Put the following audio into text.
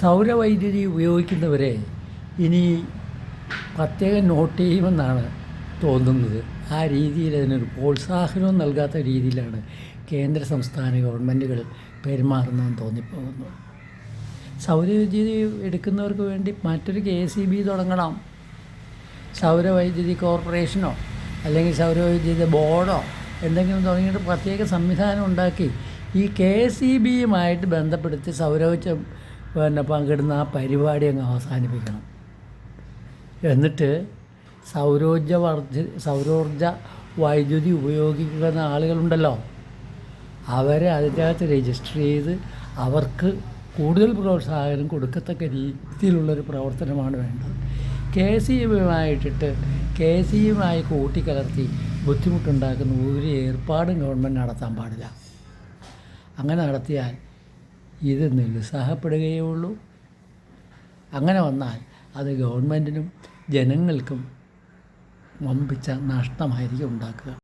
സൗരവൈദ്യുതി ഉപയോഗിക്കുന്നവരെ ഇനി പ്രത്യേകം നോട്ട് ചെയ്യുമെന്നാണ് തോന്നുന്നത്. ആ രീതിയിൽ അതിനൊരു പ്രോത്സാഹനവും നൽകാത്ത രീതിയിലാണ് കേന്ദ്ര സംസ്ഥാന ഗവൺമെൻറ്റുകൾ പെരുമാറുന്നതെന്ന് തോന്നിപ്പോകുന്നു. സൗരവൈദ്യുതി എടുക്കുന്നവർക്ക് വേണ്ടി മറ്റൊരു KCB തുടങ്ങണം. സൗരവൈദ്യുതി കോർപ്പറേഷനോ അല്ലെങ്കിൽ സൗരവൈദ്യുതി ബോർഡോ എന്തെങ്കിലും തുടങ്ങിയിട്ട് പ്രത്യേക സംവിധാനം ഉണ്ടാക്കി ഈ KCBയുമായിട്ട് ബന്ധപ്പെടുത്തി സൗരോർജ്ജം പങ്കിടുന്ന ആ പരിപാടി അങ്ങ് അവസാനിപ്പിക്കണം. എന്നിട്ട് സൗരോർജ്ജ വൈദ്യുതി ഉപയോഗിക്കുന്ന ആളുകളുണ്ടല്ലോ, അവരെ അതിൻ്റെ അകത്ത് രജിസ്റ്റർ ചെയ്ത് അവർക്ക് കൂടുതൽ പ്രോത്സാഹനം കൊടുക്കത്തക്ക രീതിയിലുള്ളൊരു പ്രവർത്തനമാണ് വേണ്ടത്. KCBയുമായി കൂട്ടിക്കലർത്തി ബുദ്ധിമുട്ടുണ്ടാക്കുന്ന ഒരു ഏർപ്പാടും ഗവൺമെൻറ് നടത്താൻ പാടില്ല. അങ്ങനെ നടത്തിയാൽ ഇത് നിരുത്സാഹപ്പെടുകയേ ഉള്ളൂ. അങ്ങനെ വന്നാൽ അത് ഗവൺമെൻറ്റിനും ജനങ്ങൾക്കും വമ്പിച്ച നഷ്ടമായിരിക്കും ഉണ്ടാക്കുക.